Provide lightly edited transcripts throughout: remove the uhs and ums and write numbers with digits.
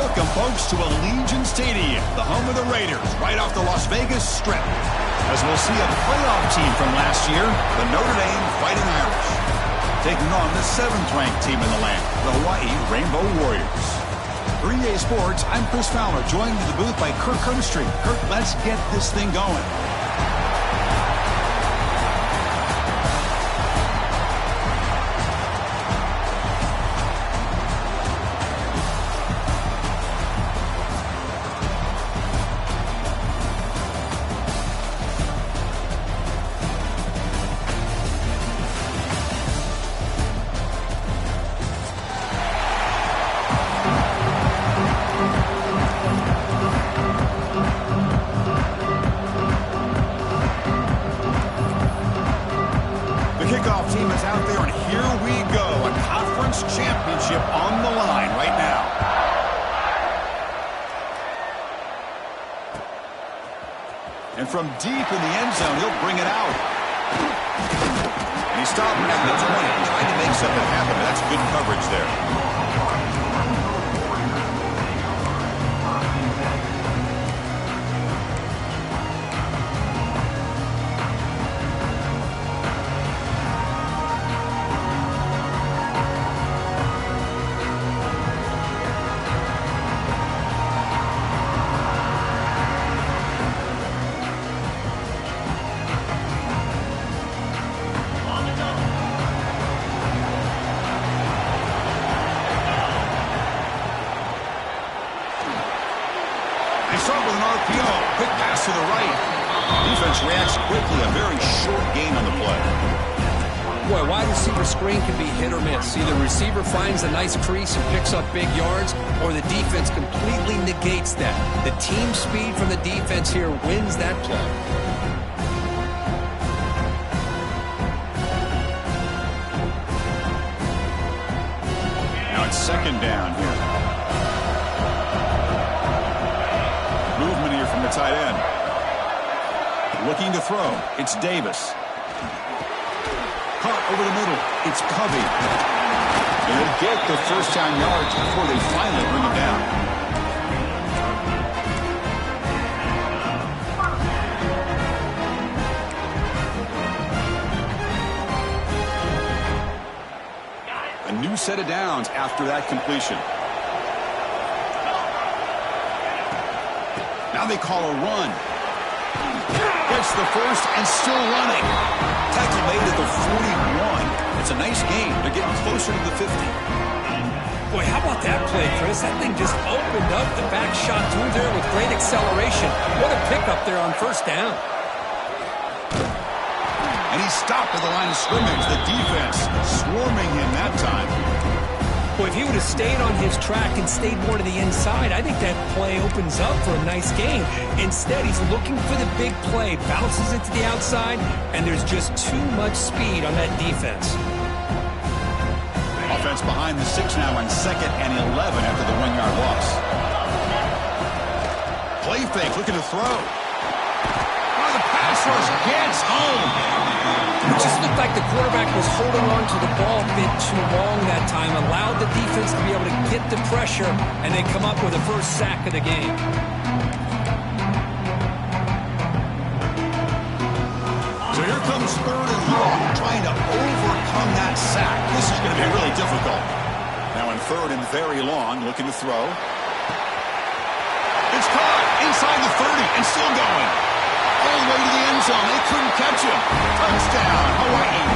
Welcome, folks, to Allegiant Stadium, the home of the Raiders, right off the Las Vegas Strip. As we'll see a playoff team from last year, the Notre Dame Fighting Irish, taking on the 7th-ranked team in the land, the Hawaii Rainbow Warriors. For EA Sports, I'm Chris Fowler, joined in the booth by Kirk Herbstreit. Kirk, let's get this thing going. Kickoff team is out there, and here we go. A conference championship on the line right now. And from deep in the end zone, he'll bring it out. And he stopped at the 20, trying to make something happen. That's good coverage there. Start with an RPO. Quick pass to the right. Defense reacts quickly. A very short gain on the play. Boy, wide receiver screen can be hit or miss. Either the receiver finds a nice crease and picks up big yards, or the defense completely negates that. The team speed from the defense here wins that play. Now it's second down here. Movement here from the tight end. Looking to throw. It's Davis. Caught over the middle. It's Covey. And they'll get the first down yards before they finally bring him down. A new set of downs after that completion. Now they call a run. Gets the first and still running. Tackle made at the 41. It's a nice gain. They're getting closer to the 50. Boy, how about that play, Chris? That thing just opened up. The back shot through there with great acceleration. What a pickup there on first down. And he stopped at the line of scrimmage. The defense swarming him that time. Boy, if he would have stayed on his track and stayed more to the inside, I think that play opens up for a nice game. Instead, he's looking for the big play, bounces it to the outside, and there's just too much speed on that defense. Offense behind the 6 now on 2nd and 11 after the 1-yard loss. Play fake, looking to throw. Oh, the pass rush gets home. It just looked like the quarterback was holding on to the ball a bit too long that time, allowed the defense to be able to get the pressure, and they come up with the first sack of the game. So here comes 3rd and long, trying to overcome that sack. This is going to be really difficult. Now in 3rd and very long, looking to throw. It's caught inside the 30 and still going. All the way to the end zone. They couldn't catch him. Touchdown, Hawaii.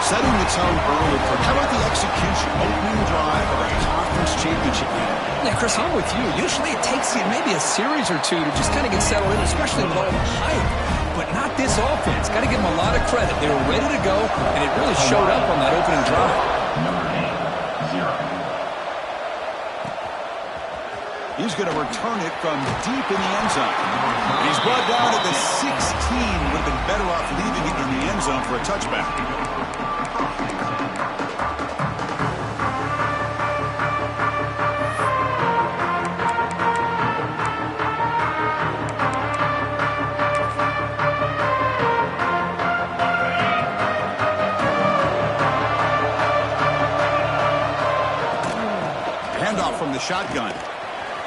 Setting the tone early. How about the execution? Opening drive of a conference championship game. Yeah, Chris, I'm with you. Usually it takes you maybe a series or two to just kind of get settled in, especially with all the hype. But not this offense. Got to give them a lot of credit. They were ready to go, and it really showed up on that opening drive. He's going to return it from deep in the end zone. He's brought down at the 16. Would have been better off leaving it in the end zone for a touchback. Handoff from the shotgun.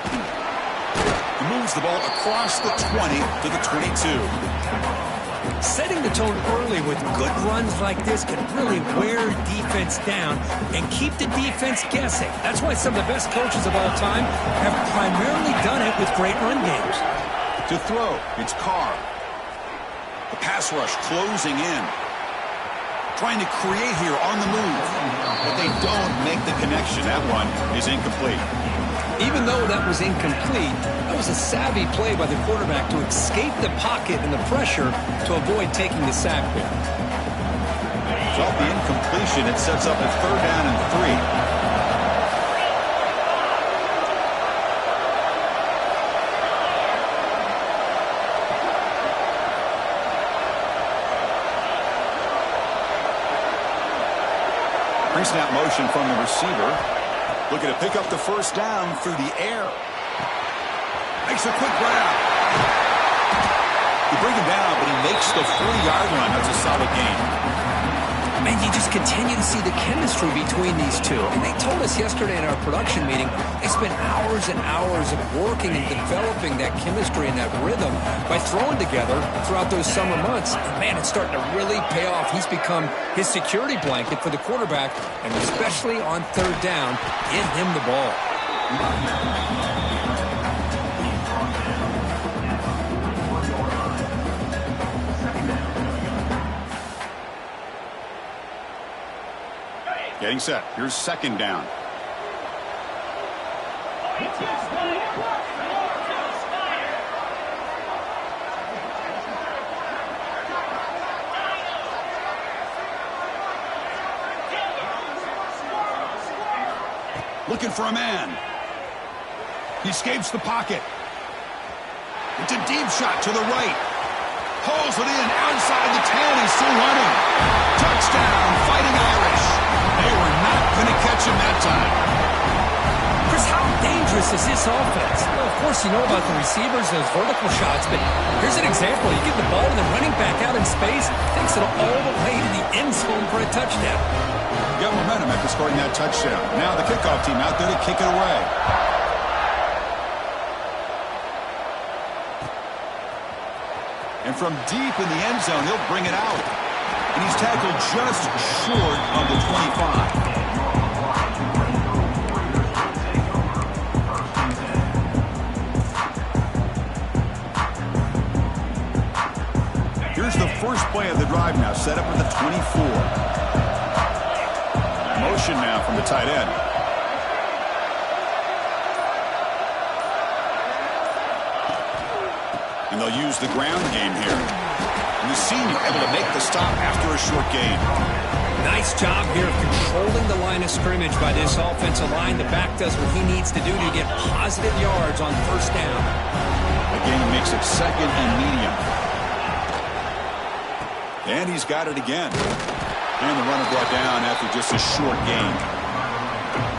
He moves the ball across the 20 to the 22. Setting the tone early with good runs like this can really wear defense down and keep the defense guessing. That's why some of the best coaches of all time have primarily done it with great run games. To throw, it's Carr. The pass rush closing in. Trying to create here on the move. But they don't make the connection. That one is incomplete. Even though that was incomplete, that was a savvy play by the quarterback to escape the pocket and the pressure to avoid taking the sack there. So off the incompletion, it sets up a 3rd down and 3. Pre-snap motion from the receiver. Looking to pick up the 1st down through the air. Makes a quick grab. You bring him down, but he makes the 40-yard run. That's a solid gain. Man, you just continue to see the chemistry between these two. And they told us yesterday in our production meeting, they spent hours and hours of working and developing that chemistry and that rhythm by throwing together throughout those summer months. And man, it's starting to really pay off. He's become his security blanket for the quarterback, and especially on 3rd down, give him the ball. Getting set. Here's 2nd down. Looking for a man. He escapes the pocket. It's a deep shot to the right. Pulls it in outside the 10. He's still running. Touchdown, Fighting Irish. They were not going to catch him that time. Chris, how dangerous is this offense? Well, of course, you know about the receivers, those vertical shots, but here's an example. You give the ball to the running back out in space, takes it all the way to the end zone for a touchdown. Got momentum after scoring that touchdown. Now the kickoff team out there to kick it away. And from deep in the end zone, he'll bring it out. And he's tackled just short of the 25. Here's the first play of the drive now, set up at the 24. Motion now from the tight end. And they'll use the ground game here. And the senior able to make the stop after a short gain. Nice job here of controlling the line of scrimmage by this offensive line. The back does what he needs to do to get positive yards on 1st down. Again, makes it 2nd and medium. And he's got it again. And the runner brought down after just a short gain.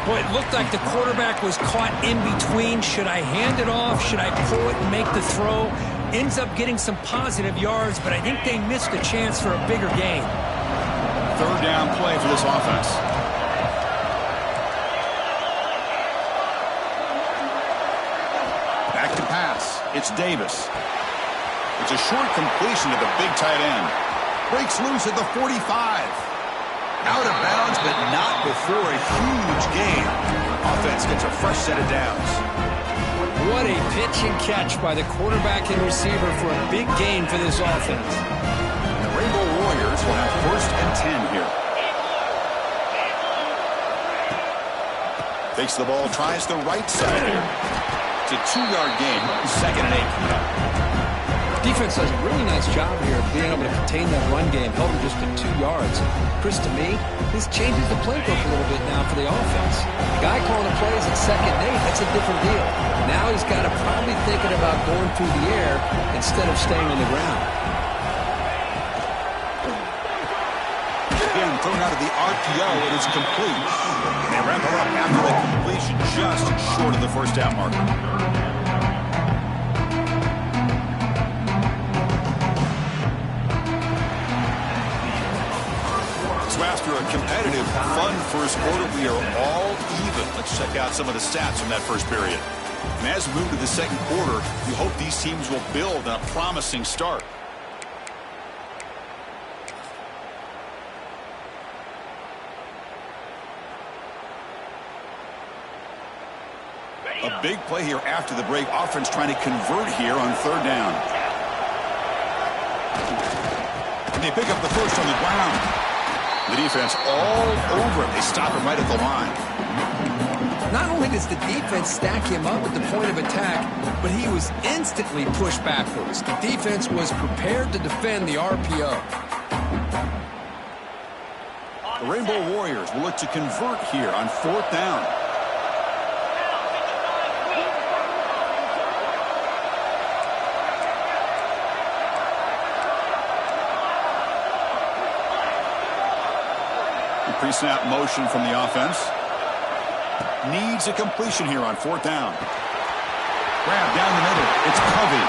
Boy, it looked like the quarterback was caught in between. Should I hand it off? Should I pull it and make the throw? Ends up getting some positive yards, but I think they missed a chance for a bigger gain. 3rd down play for this offense. Back to pass. It's Davis. It's a short completion to the big tight end. Breaks loose at the 45. Out of bounds, but not before a huge gain. Offense gets a fresh set of downs. What a pitch and catch by the quarterback and receiver for a big gain for this offense. The Rainbow Warriors will have 1st and 10 here. Takes the ball, tries the right side here. It's a 2-yard gain, 2nd and 8. Defense does a really nice job here of being able to contain that run game, held him just to 2 yards. Chris, to me, this changes the playbook a little bit now for the offense. The guy calling the plays at 2nd and 8, that's a different deal. Now he's got to probably thinking about going through the air instead of staying on the ground. Again, thrown out of the RPO, it is complete. They wrap her up after the completion, just short of the 1st down marker. So after a competitive, fun first quarter, we are all even. even. Let's check out some of the stats from that first period. And as we move to the second quarter, you hope these teams will build on a promising start. A big play here after the break. Offense trying to convert here on third down. And they pick up the first on the ground. The defense all over it. They stop him right at the line. Not only does the defense stack him up at the point of attack, but he was instantly pushed backwards. The defense was prepared to defend the RPO. The Rainbow Warriors will look to convert here on fourth down. Pre-snap motion from the offense. Needs a completion here on fourth down. Grab down the middle. It's Covey.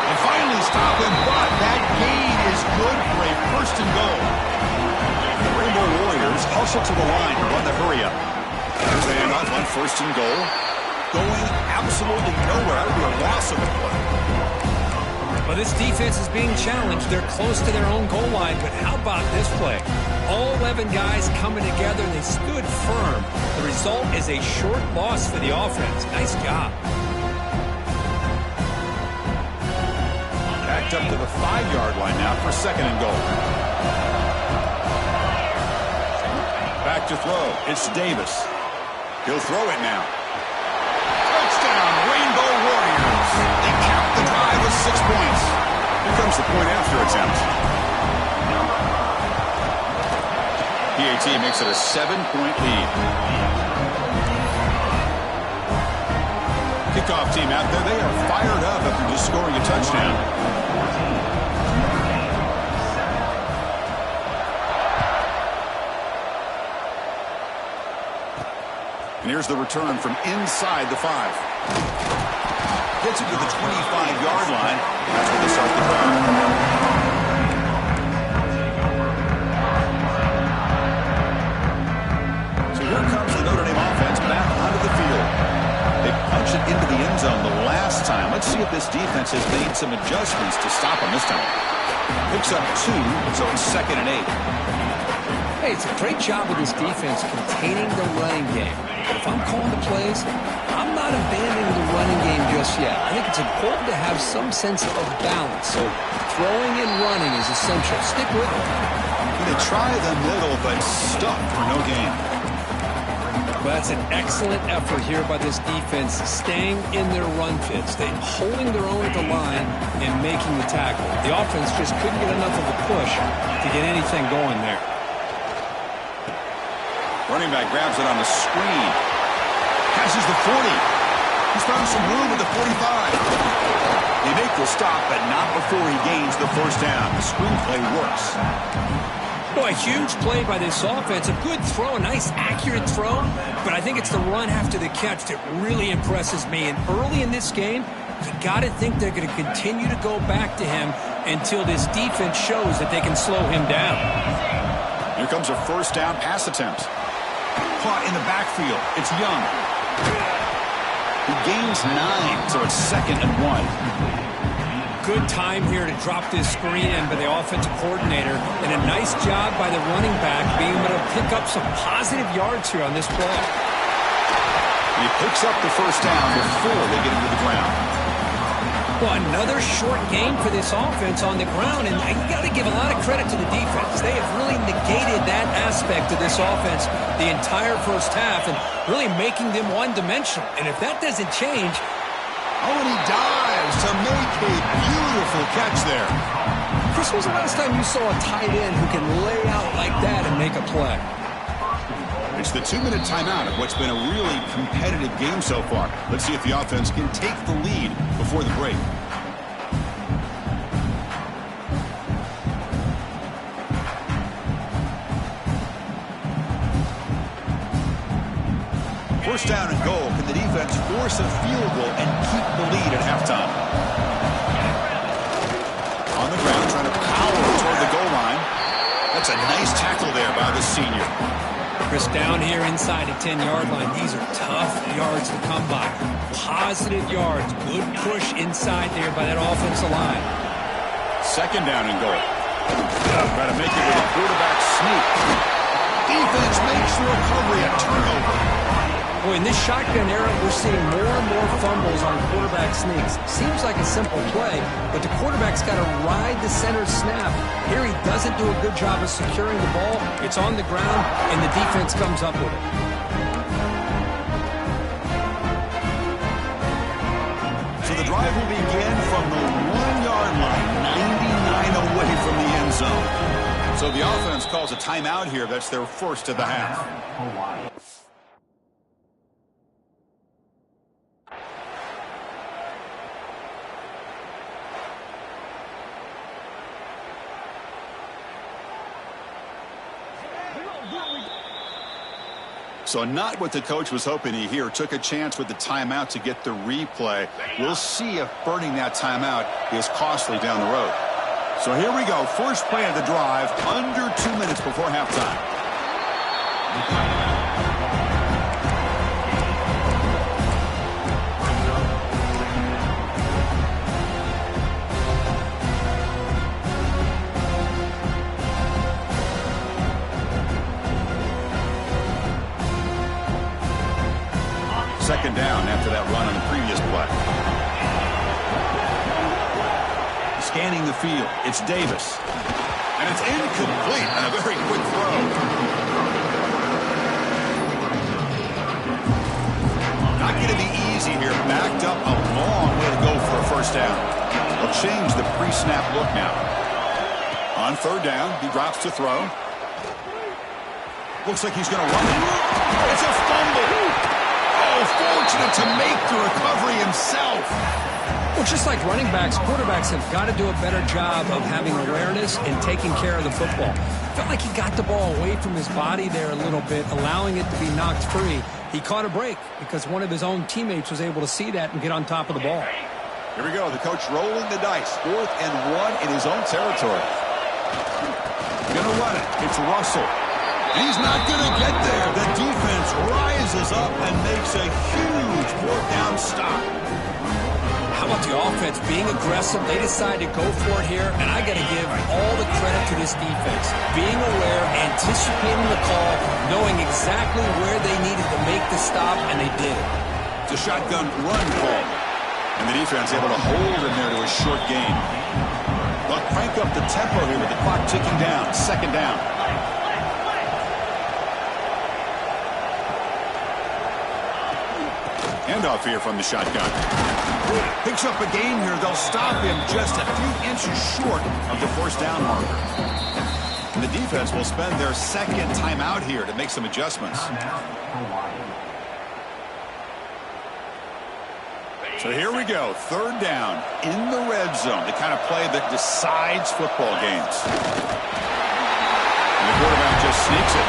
And finally stop him, but that gain is good for a first and goal. The Rainbow Warriors hustle to the line to run the hurry up. Here's the handoff on first and goal. Going absolutely nowhere. That would be a loss of a play. Well, this defense is being challenged. They're close to their own goal line, but how about this play? All 11 guys coming together, and they stood firm. The result is a short loss for the offense. Nice job. Backed up to the 5-yard line now for second and goal. Back to throw. It's Davis. He'll throw it now. Touchdown, Rainbow Warriors. They cap the drive with 6 points. Here comes the point after attempt. PAT makes it a 7-point lead. Kickoff team out there. They are fired up after just scoring a touchdown. And here's the return from inside the 5. Gets it to the 25-yard line. That's where they start the drive. Here comes the Notre Dame offense back onto the field. They punch it into the end zone the last time. Let's see if this defense has made some adjustments to stop them this time. Picks up 2, so it's second and 8. Hey, it's a great job with this defense containing the running game. But if I'm calling the plays, I'm not abandoning the running game just yet. I think it's important to have some sense of balance. So throwing and running is essential. Stick with it. They try the middle, but stuck for no gain. Well, that's an excellent effort here by this defense, staying in their run fits. They're holding their own at the line and making the tackle. The offense just couldn't get enough of a push to get anything going there. Running back grabs it on the screen. Passes the 40. He's found some room at the 45. They make the stop, but not before he gains the first down. The screenplay works. Boy, a huge play by this offense. A good throw, a nice accurate throw. But I think it's the run after the catch that really impresses me. And early in this game, you got to think they're going to continue to go back to him until this defense shows that they can slow him down. Here comes a first down pass attempt. Caught in the backfield. It's Young. He gains 9, so it's second and 1. Good time here to drop this screen in by the offensive coordinator, and a nice job by the running back being able to pick up some positive yards here on this play. He picks up the first down before they get into the ground. Well, another short game for this offense on the ground, and you got to give a lot of credit to the defense. They have really negated that aspect of this offense the entire first half and really making them one-dimensional. And if that doesn't change... Oh, and he dives to make a beautiful catch there. Chris, when was the last time you saw a tight end who can lay out like that and make a play? It's the 2-minute timeout of what's been a really competitive game so far. Let's see if the offense can take the lead before the break. First down and goal. Can the defense force a field goal and keep the lead at halftime? On the ground, trying to power toward the goal line. That's a nice tackle there by the senior. Chris, down here inside the 10-yard line, these are tough yards to come by. Positive yards, good push inside there by that offensive line. Second down and goal. Try to make it with a quarterback sneak. Defense makes the recovery, a turnover. Boy, in this shotgun era, we're seeing more and more fumbles on quarterback sneaks. Seems like a simple play, but the quarterback's got to ride the center snap. Here he doesn't do a good job of securing the ball. It's on the ground, and the defense comes up with it. So the drive will begin from the 1-yard line, 99 away from the end zone. So the offense calls a timeout here. That's their first of the half. So not what the coach was hoping to hear. Took a chance with the timeout to get the replay. We'll see if burning that timeout is costly down the road. So here we go. First play of the drive, under 2 minutes before halftime. Second down after that run on the previous play. Scanning the field, it's Davis. And it's incomplete on a very quick throw. Not going to be easy here. Backed up a long way to go for a first down. They'll change the pre-snap look now. On third down, he drops to throw. Looks like he's going to run it. It's a fumble. Fortunate to make the recovery himself. Well, just like running backs, quarterbacks have got to do a better job of having awareness and taking care of the football. Felt like he got the ball away from his body there a little bit, allowing it to be knocked free. He caught a break because one of his own teammates was able to see that and get on top of the ball. Here we go. The coach rolling the dice. 4th and 1 in his own territory. Gonna run it. It's Russell. He's not going to get there. The defense rises up and makes a huge 4th down stop. How about the offense being aggressive? They decide to go for it here, and I got to give all the credit to this defense. Being aware, anticipating the call, knowing exactly where they needed to make the stop, and they did it. It's a shotgun run call, and the defense able to hold him there to a short gain. They'll crank up the tempo here with the clock ticking down. Second down. Handoff here from the shotgun. Picks up a gain here. They'll stop him just a few inches short of the first down marker. And the defense will spend their second timeout here to make some adjustments. So here we go. Third down in the red zone. The kind of play that decides football games. And the quarterback just sneaks it.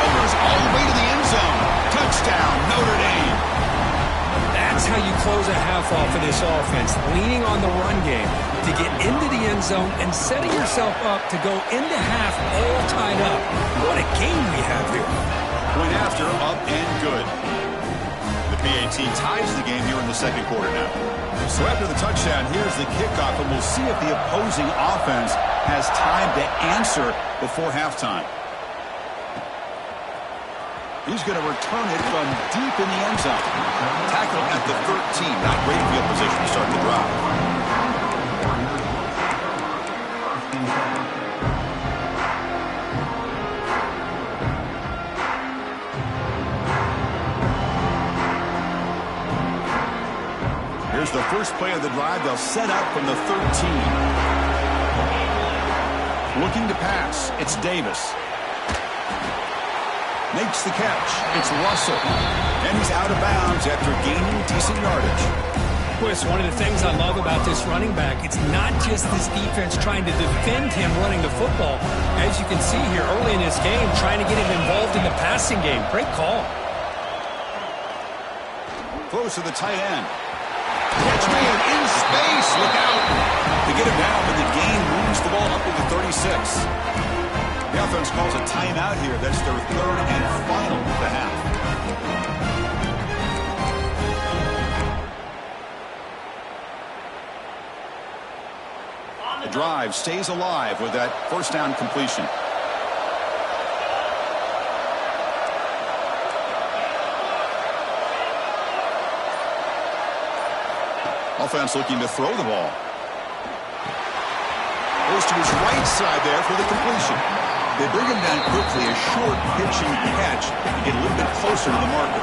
Overs all the way to the end zone. Touchdown, Notre Dame. That's how you close a half off of this offense, leaning on the run game to get into the end zone and setting yourself up to go into half all tied up. What a game we have here. Point after, up and good. The PAT ties the game here in the second quarter now. So after the touchdown, here's the kickoff, and we'll see if the opposing offense has time to answer before halftime. He's going to return it from deep in the end zone. Tackle at the 13. Not great field position to start the drive. Here's the first play of the drive. They'll set up from the 13. Looking to pass. It's Davis. Makes the catch. It's Russell. And he's out of bounds after gaining decent yardage. Chris, one of the things I love about this running back, it's not just this defense trying to defend him running the football. As you can see here early in this game, trying to get him involved in the passing game. Great call. Close to the tight end. Catch made in space. Look out. To get him down, but the gain moves the ball up to the 36. The offense calls a timeout here. That's their third and final of the half. The drive stays alive with that first down completion. Offense looking to throw the ball. Goes to his right side there for the completion. They bring him down quickly, a short pitching catch to get a little bit closer to the marker.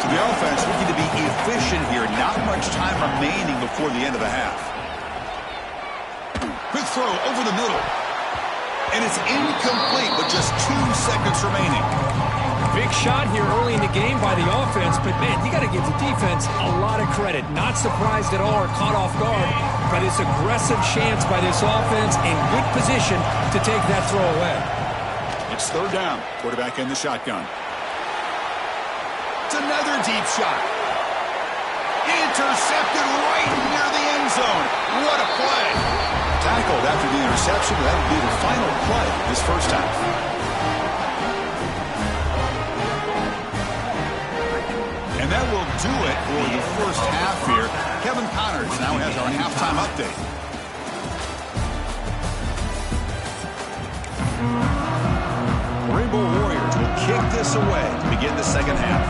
So the offense looking to be efficient here. Not much time remaining before the end of the half. Quick throw over the middle. And it's incomplete with just 2 seconds remaining. Big shot here early in the game by the offense, but man, you got to give the defense a lot of credit. Not surprised at all or caught off guard by this aggressive chance by this offense in good position to take that throw away. It's third down. Quarterback in the shotgun. It's another deep shot. Intercepted right near the end zone. What a play. Tackled after the interception. That would be the final play this first half. And that will do it for the first half here. Kevin Connors now has our halftime update. The Rainbow Warriors will kick this away to begin the second half.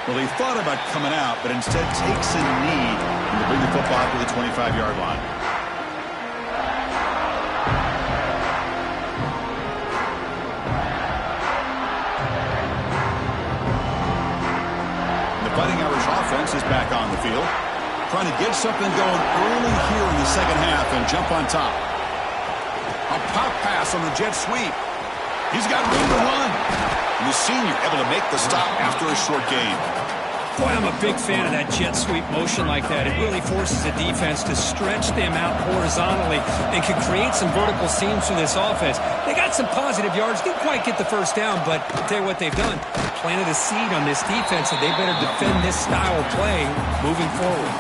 Well, he thought about coming out, but instead takes a knee and to bring the football to the 25-yard line. Fighting Irish offense is back on the field. Trying to get something going early here in the second half and jump on top. A pop pass on the jet sweep. He's got room to run. And the senior able to make the stop after a short gain. Boy, I'm a big fan of that jet sweep motion like that. It really forces the defense to stretch them out horizontally and can create some vertical seams for this offense. They got some positive yards. Didn't quite get the first down, but I'll tell you what they've done. Planted a seed on this defense, and they better defend this style of play moving forward.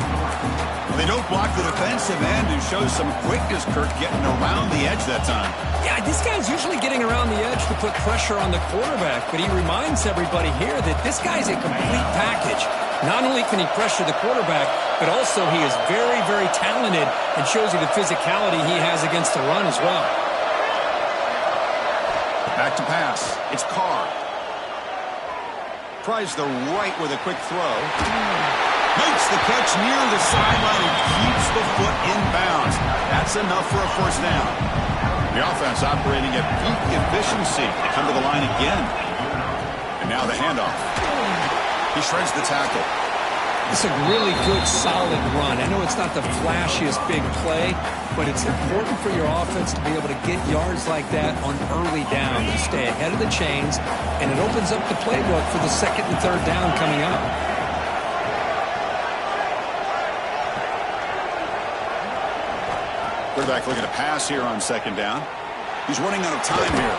Well, they don't block the defensive end, who shows some quickness, Kirk, getting around the edge that time. Yeah, this guy's usually getting around the edge to put pressure on the quarterback, but he reminds everybody here that this guy's a complete package. Not only can he pressure the quarterback, but also he is very, very talented and shows you the physicality he has against the run as well. Back to pass. It's Carr. Tries the right with a quick throw. Makes the catch near the sideline and keeps the foot in bounds. That's enough for a first down. The offense operating at peak efficiency. They come to the line again. And now the handoff. He shreds the tackle. It's a really good, solid run. I know it's not the flashiest big play, but it's important for your offense to be able to get yards like that on early down to stay ahead of the chains, and it opens up the playbook for the second and third down coming up. Quarterback looking to pass here on second down. He's running out of time here.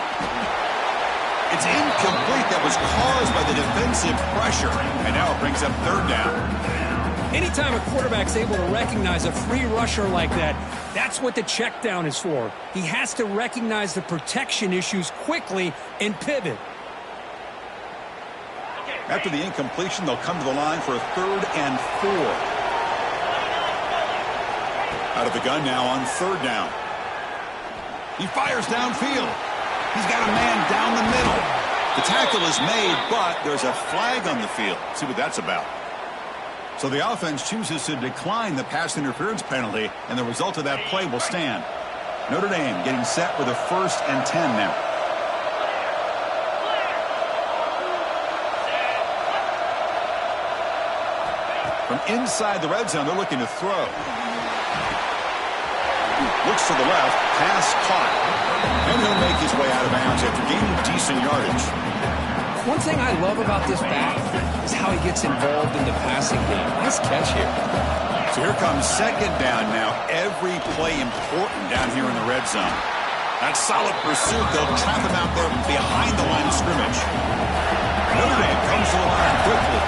It's incomplete. That was caused by the defensive pressure. And now it brings up third down. Anytime a quarterback's able to recognize a free rusher like that, that's what the check down is for. He has to recognize the protection issues quickly and pivot. After the incompletion, they'll come to the line for a 3rd and 4. Out of the gun now on 3rd down. He fires downfield. He's got a man down the middle. The tackle is made, but there's a flag on the field. Let's see what that's about. So the offense chooses to decline the pass interference penalty, and the result of that play will stand. Notre Dame getting set with a 1st and 10 now. From inside the red zone, they're looking to throw. Looks to the left, pass caught. And he'll make his way out of bounds after gaining decent yardage. One thing I love about this back is how he gets involved in the passing game. Nice catch here. So here comes second down now. Every play important down here in the red zone. That solid pursuit, they'll trap him out there behind the line of scrimmage. Notre Dame comes to the line quickly.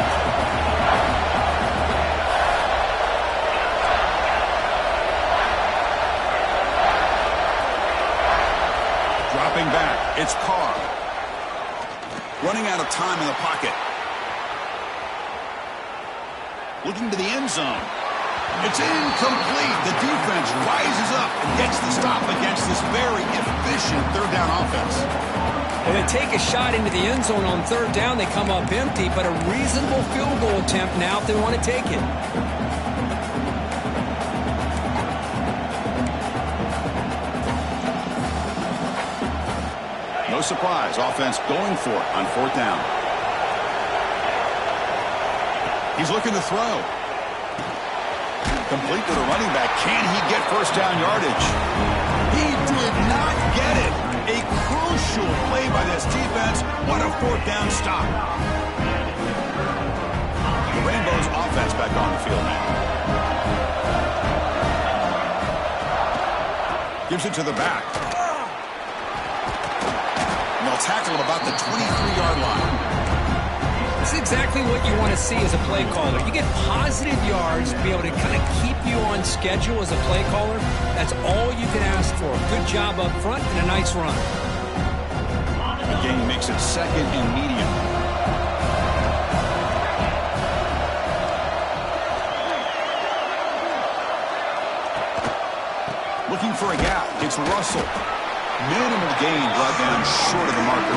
Dropping back, it's Carr. Running out of time in the pocket. Looking to the end zone. It's incomplete. The defense rises up and gets the stop against this very efficient third down offense. Well, they take a shot into the end zone on third down. They come up empty, but a reasonable field goal attempt now if they want to take it. No surprise, offense going for it on fourth down. He's looking to throw. Complete to the running back. Can he get first down yardage? He did not get it. A crucial play by this defense. What a fourth down stop. The Rainbows offense back on the field now. Gives it to the back. And they'll tackle him about the 23-yard line. This is exactly what you want to see as a play caller. You get positive yards to be able to kind of keep you on schedule as a play caller. That's all you can ask for. Good job up front and a nice run. The game makes it second and medium. Looking for a gap. It's Russell. Minimal gain brought down short of the marker.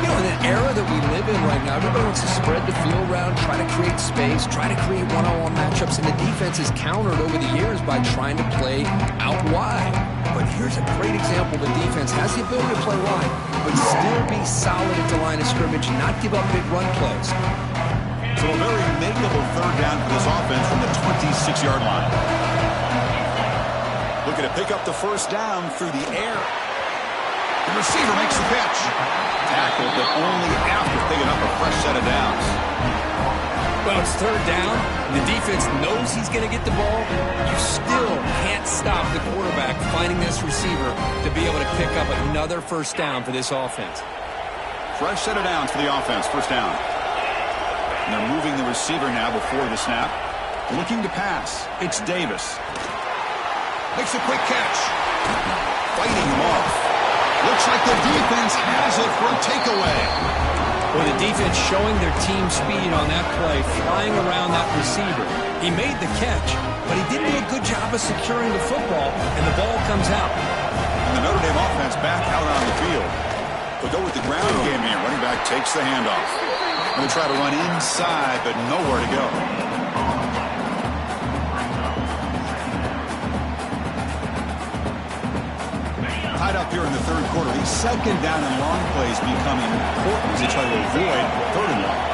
You know, in an era that we live in right now, everybody wants to spread the field around, try to create space, try to create one-on-one matchups, and the defense is countered over the years by trying to play out wide. But here's a great example. The defense has the ability to play wide, but still be solid at the line of scrimmage and not give up big run plays. So a very makeable third down for this offense from the 26-yard line. Looking to pick up the first down through the air. The receiver makes the catch. Tackled, but only after picking up a fresh set of downs. Well, it's third down. The defense knows he's going to get the ball. You still can't stop the quarterback finding this receiver to be able to pick up another first down for this offense. Fresh set of downs for the offense, first down. And they're moving the receiver now before the snap. Looking to pass. It's Davis. Makes a quick catch. Fighting him off. Looks like the defense has it for a takeaway. Well, the defense showing their team speed on that play, flying around that receiver. He made the catch, but he didn't do a good job of securing the football, and the ball comes out. And the Notre Dame offense back out on the field. They'll go with the ground game here. Running back takes the handoff. Going to try to run inside, but nowhere to go. Tied up here in the third quarter. These second down and long plays becoming important as they try to avoid third and long.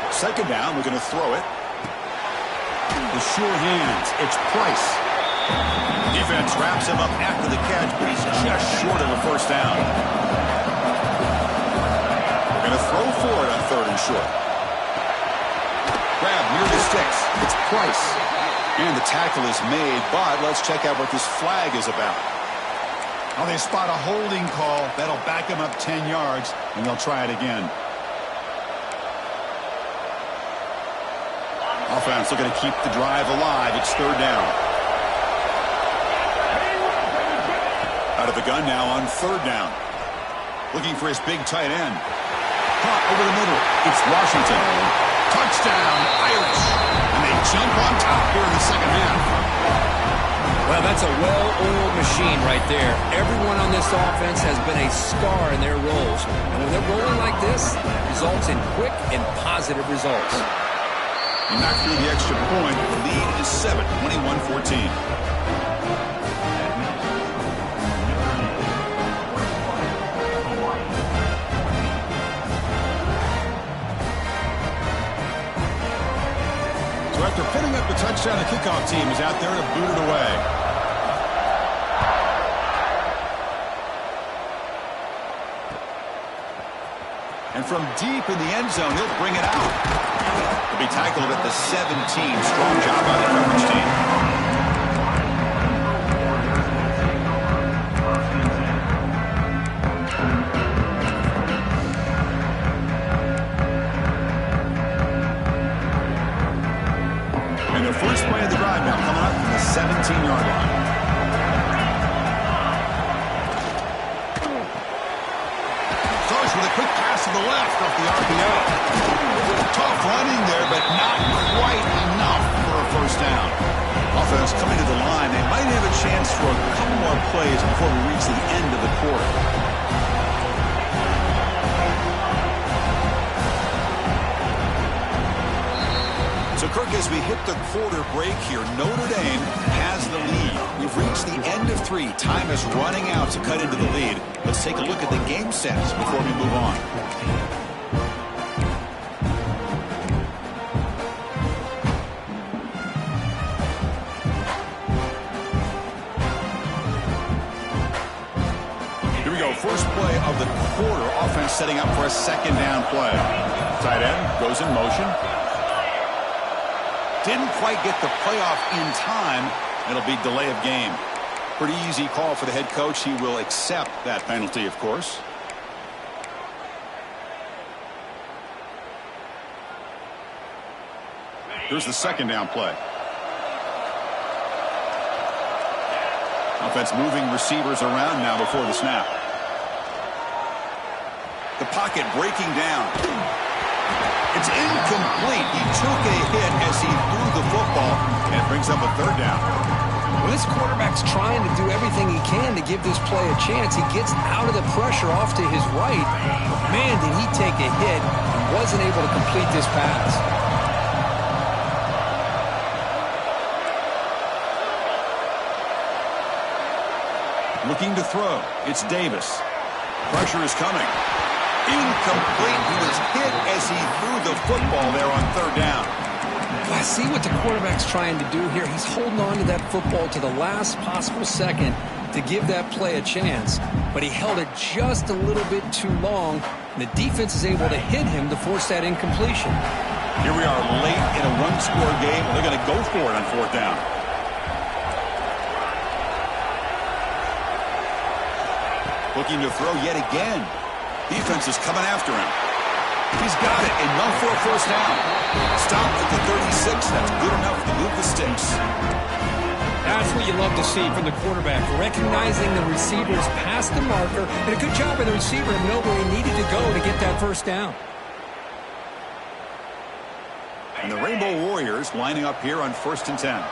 Second down, we're going to throw it. The sure hands. It's Price. Defense wraps him up after the catch, but he's just short of a first down. We're going to throw for it on third and short. Grab near the sticks. It's Price. And the tackle is made, but let's check out what this flag is about. Well, they spot a holding call. That'll back them up 10 yards, and they'll try it again. Offense looking to keep the drive alive. It's third down. Out of the gun now on third down. Looking for his big tight end. Caught over the middle. It's Washington. Touchdown, Irish. And they jump on top here in the second half. Well, that's a well-oiled machine right there. Everyone on this offense has been a star in their roles. And when they're rolling like this, it results in quick and positive results. You knock through the extra point. The lead is 7, 21-14. After putting up the touchdown, the kickoff team is out there to boot it away. And from deep in the end zone, he'll bring it out. He'll be tackled at the 17. Strong job by the coverage team. First play of the drive now coming up from the 17-yard line. the left off the RPO. Tough running there, but not quite enough for a first down. Offense coming to the line. They might have a chance for a couple more plays before we reach the end of the quarter. So, Kirk, as we hit the quarter break here, Notre Dame has the lead. We've reached the end of 3. Time is running out to cut into the lead. Let's take a look at the game sets before we move on. Here we go. First play of the quarter. Offense setting up for a second down play. Tight end goes in motion. Didn't quite get the playoff in time. It'll be delay of game. Pretty easy call for the head coach. He will accept that penalty, of course. Here's the second down play. Offense moving receivers around now before the snap. The pocket breaking down. It's incomplete. He took a hit as he threw the football, and it brings up a third down. Well, this quarterback's trying to do everything he can to give this play a chance. He gets out of the pressure off to his right. Man, did he take a hit and wasn't able to complete this pass. Looking to throw. It's Davis. Pressure is coming. Incomplete. He was hit as he threw the football there on third down. I see what the quarterback's trying to do here. He's holding on to that football to the last possible second to give that play a chance. But he held it just a little bit too long, and the defense is able to hit him to force that incompletion. Here we are late in a one-score game. They're going to go for it on fourth down. Looking to throw yet again. Defense is coming after him. He's got it. Enough for a first down. Stopped at the 36. That's good enough to move the sticks. That's what you love to see from the quarterback. Recognizing the receivers past the marker. And a good job of the receiver to know where he needed to go to get that first down. And the Rainbow Warriors lining up here on 1st and 10.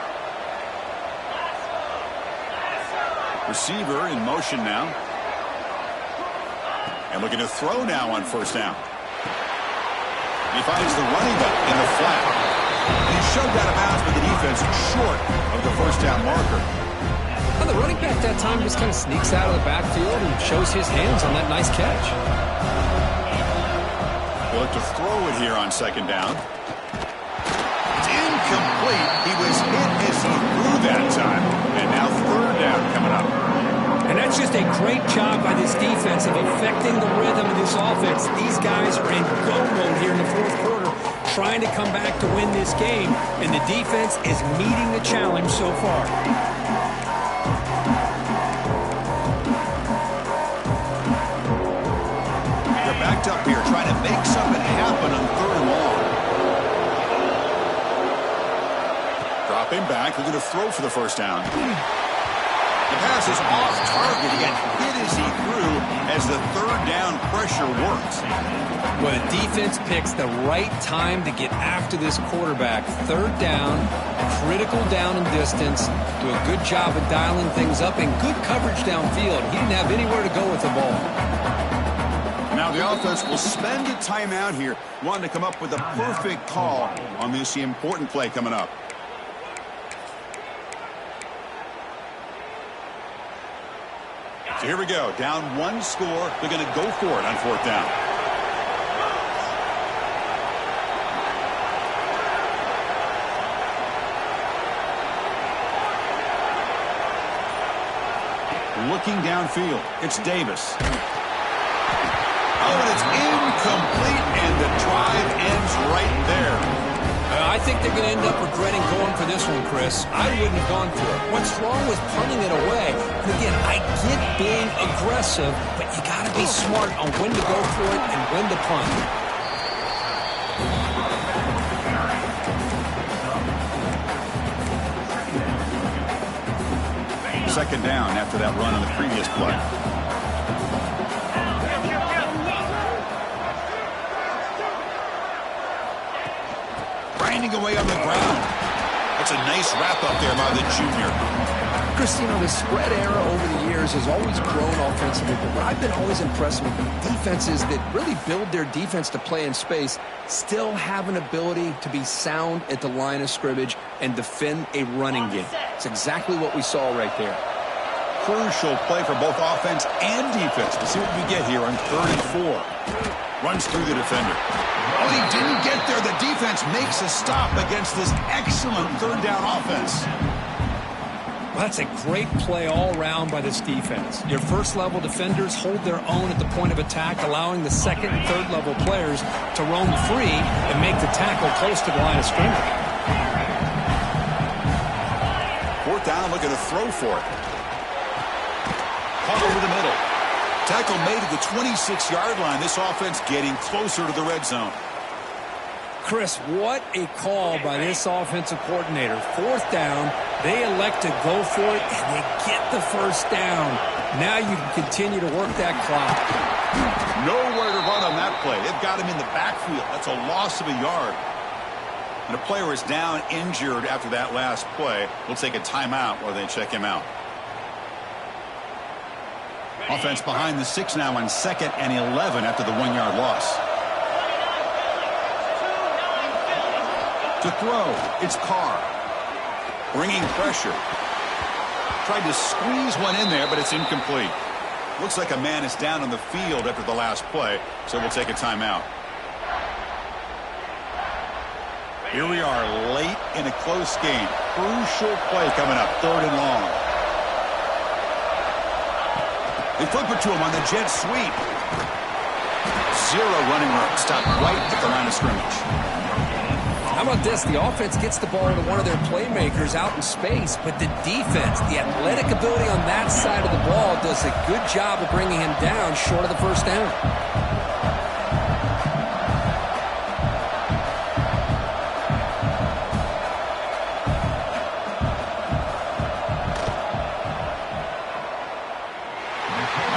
Receiver in motion now. And looking to throw now on first down. He finds the running back in the flat. And he's shoved out of bounds by the defense short of the first down marker. Well, the running back that time just kind of sneaks out of the backfield and shows his hands on that nice catch. We'll look to throw it here on second down. It's incomplete. He was hit as he threw that time. And now third down coming up. And that's just a great job by this defense of affecting the rhythm of this offense. These guys are in go mode here in the fourth quarter, trying to come back to win this game, and the defense is meeting the challenge so far. They're backed up here, trying to make something happen on third and long. Dropping back, looking to throw for the first down. The pass is off target. He got hit as he threw as the third down pressure works. Well, the defense picks the right time to get after this quarterback. Third down, critical down and distance. Do a good job of dialing things up and good coverage downfield. He didn't have anywhere to go with the ball. Now the offense will spend a timeout here, wanting to come up with a perfect call on this important play coming up. So here we go. Down one score. They're going to go for it on fourth down. Looking downfield. It's Davis. Oh, and it's incomplete, and the drive ends right there. I think they're going to end up regretting going for this one, Chris. I wouldn't have gone for it. What's wrong with punting it away? And again, I get being aggressive, but you got to be smart on when to go for it and when to punt. Second down after that run on the previous play. fading away on the ground. That's a nice wrap-up there by the junior. Chris, you know, the spread era over the years has always grown offensively, but what I've been always impressed with defenses that really build their defense to play in space still have an ability to be sound at the line of scrimmage and defend a running game. It's exactly what we saw right there. Crucial play for both offense and defense. We'll see what we get here on 3rd and 4. Runs through the defender. Oh, he didn't get there. The defense makes a stop against this excellent 3rd down offense. Well, that's a great play all around by this defense. Your first-level defenders hold their own at the point of attack, allowing the second and third-level players to roam free and make the tackle close to the line of scrimmage. 4th down, looking to throw for it. Caught over the middle. Tackle made at the 26-yard line. This offense getting closer to the red zone. Chris, what a call by this offensive coordinator. 4th down, they elect to go for it, and they get the first down. Now you can continue to work that clock. Nowhere to run on that play. They've got him in the backfield. That's a loss of a yard. And a player is down injured after that last play. We'll take a timeout while they check him out. Offense behind the 6 now on 2nd and 11 after the 1-yard loss. To throw, it's Carr. Bringing pressure. Tried to squeeze one in there, but it's incomplete. Looks like a man is down on the field after the last play, so we'll take a timeout. Here we are late in a close game. Crucial play coming up, 3rd and long. They flip it to him on the jet sweep. 0 running room. Stopped right at the line of scrimmage. How about this? The offense gets the ball to one of their playmakers out in space, but the defense, the athletic ability on that side of the ball does a good job of bringing him down short of the first down.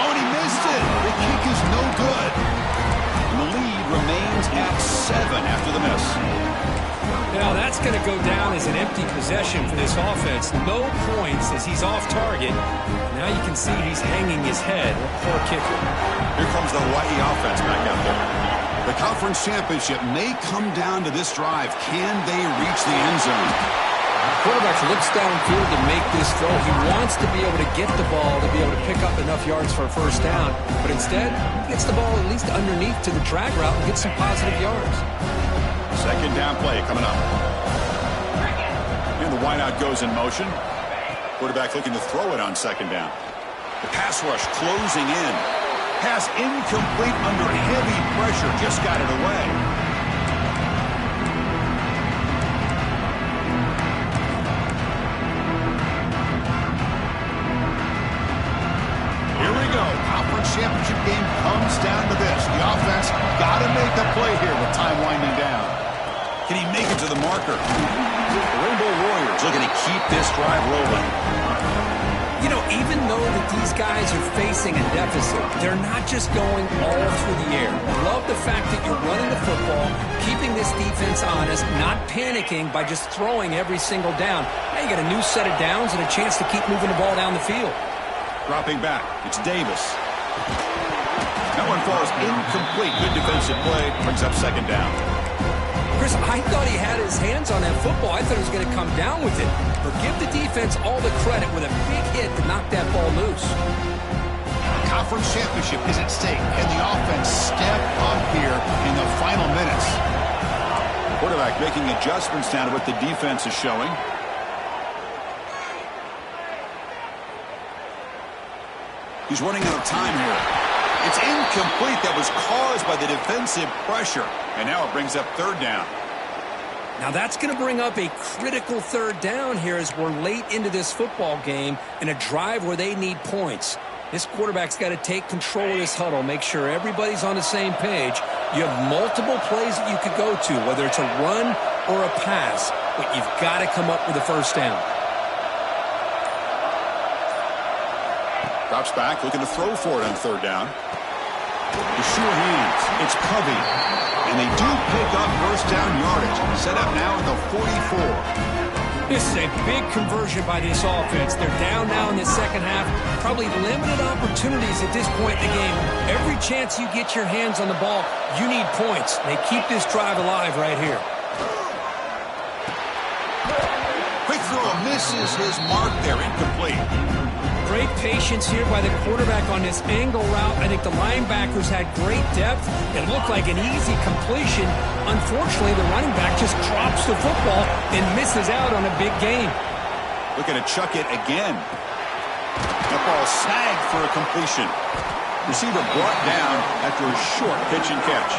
Oh, and he missed it. The kick is no good. And the lead remains at 7 after the miss. Now that's going to go down as an empty possession for this offense. No points as he's off target. Now you can see he's hanging his head. Poor kicker. Here comes the Hawaii offense back out there. The conference championship may come down to this drive. Can they reach the end zone? Quarterback looks downfield to make this throw. He wants to be able to get the ball to be able to pick up enough yards for a first down. But instead, he gets the ball at least underneath to the drag route and gets some positive yards. 2nd down play coming up. And the wideout goes in motion. Quarterback looking to throw it on 2nd down. The pass rush closing in. Pass incomplete under heavy pressure. Just got it away. Here we go. Conference championship game comes down to this. The offense got to make a play here with time winding down. Can he make it to the marker? The Rainbow Warriors looking to keep this drive rolling. You know, even though that these guys are facing a deficit, they're not just going all through the air. I love the fact that you're running the football, keeping this defense honest, not panicking by just throwing every single down. Now you got a new set of downs and a chance to keep moving the ball down the field. Dropping back, it's Davis. That one falls incomplete. Good defensive play, brings up 2nd down. Chris, I thought he had his hands on that football. I thought he was going to come down with it. But give the defense all the credit with a big hit to knock that ball loose. Conference championship is at stake, and the offense step up here in the final minutes. Quarterback making adjustments down to what the defense is showing. He's running out of time here. It's incomplete. That was caused by the defensive pressure. And now it brings up 3rd down. Now that's going to bring up a critical 3rd down here as we're late into this football game in a drive where they need points. This quarterback's got to take control of this huddle, make sure everybody's on the same page. You have multiple plays that you could go to, whether it's a run or a pass, but you've got to come up with a first down. Drops back, looking to throw for it on 3rd down. The sure hands. It's Covey. And they do pick up first down yardage. Set up now at the 44. This is a big conversion by this offense. They're down now in the second half. Probably limited opportunities at this point in the game. Every chance you get your hands on the ball, you need points. They keep this drive alive right here. Quick throw misses his mark there. Incomplete. Great patience here by the quarterback on this angle route. I think the linebackers had great depth. It looked like an easy completion. Unfortunately, the running back just drops the football and misses out on a big gain. Looking to chuck it again. That ball snagged for a completion. Receiver brought down after a short pitch and catch.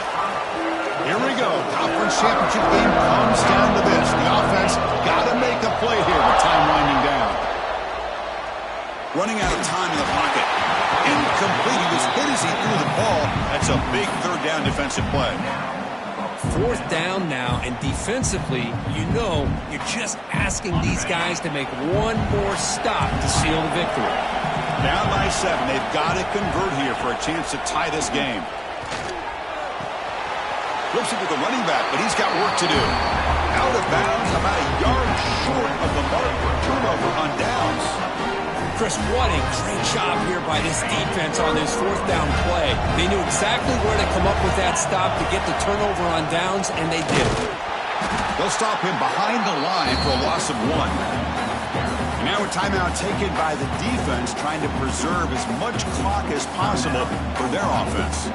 Here we go. Conference championship game comes down to this. The offense got to make a play here with time winding down. Running out of time in the pocket. Incomplete. He was hit as he threw the ball. That's a big third down defensive play. Fourth down now, and defensively, you know you're just asking these guys to make one more stop to seal the victory. Down by 7. They've got to convert here for a chance to tie this game. Flips it to the running back, but he's got work to do. Out of bounds, about a yard short of the mark for turnover on downs. Chris, what a great job here by this defense on this fourth down play. They knew exactly where to come up with that stop to get the turnover on downs, and they did. They'll stop him behind the line for a loss of 1. And now a timeout taken by the defense, trying to preserve as much clock as possible for their offense.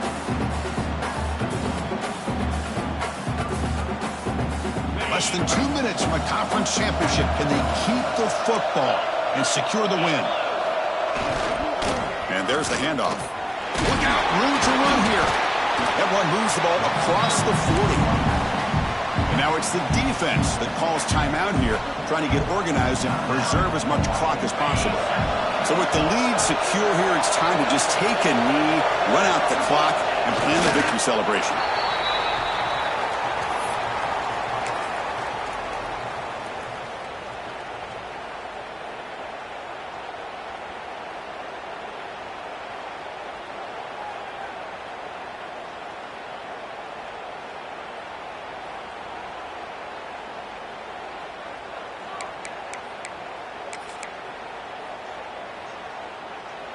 Less than 2 minutes from a conference championship. Can they keep the football and secure the win? And there's the handoff. Look out, room to run here. That one moves the ball across the 40. And now it's the defense that calls timeout here, trying to get organized and preserve as much clock as possible. So with the lead secure here, it's time to just take a knee, run out the clock, and plan the victory celebration.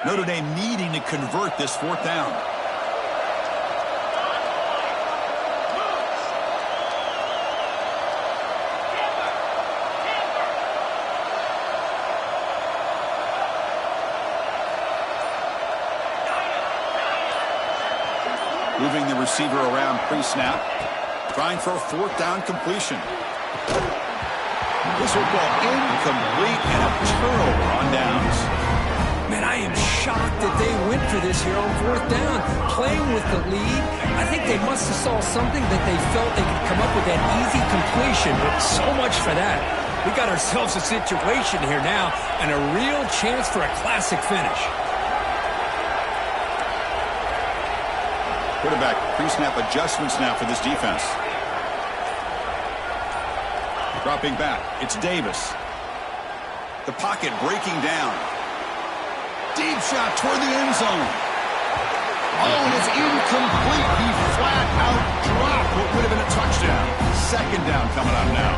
Notre Dame needing to convert this fourth down. Moving the receiver around pre-snap. Trying for a fourth down completion. This will go incomplete and a turnover on downs. Man, I am shocked that they went for this here on fourth down. Playing with the lead, I think they must have saw something that they felt they could come up with that easy completion, but so much for that. We got ourselves a situation here now and a real chance for a classic finish. Quarterback pre-snap adjustments now for this defense. Dropping back, it's Davis. The pocket breaking down. Deep shot toward the end zone. Oh, and it's incomplete. He flat out dropped what would have been a touchdown. Second down coming up now.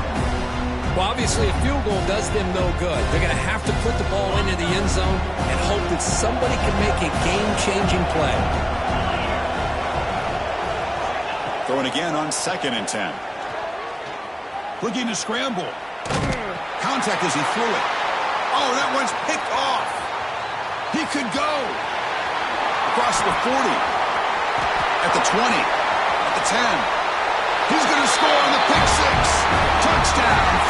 Well, obviously a field goal does them no good. They're going to have to put the ball into the end zone and hope that somebody can make a game-changing play. Throwing again on 2nd and 10. Looking to scramble. Contact as he threw it. Oh, that one's picked off. He could go. Across the 40. At the 20. At the 10. He's going to score on the pick six. Touchdown.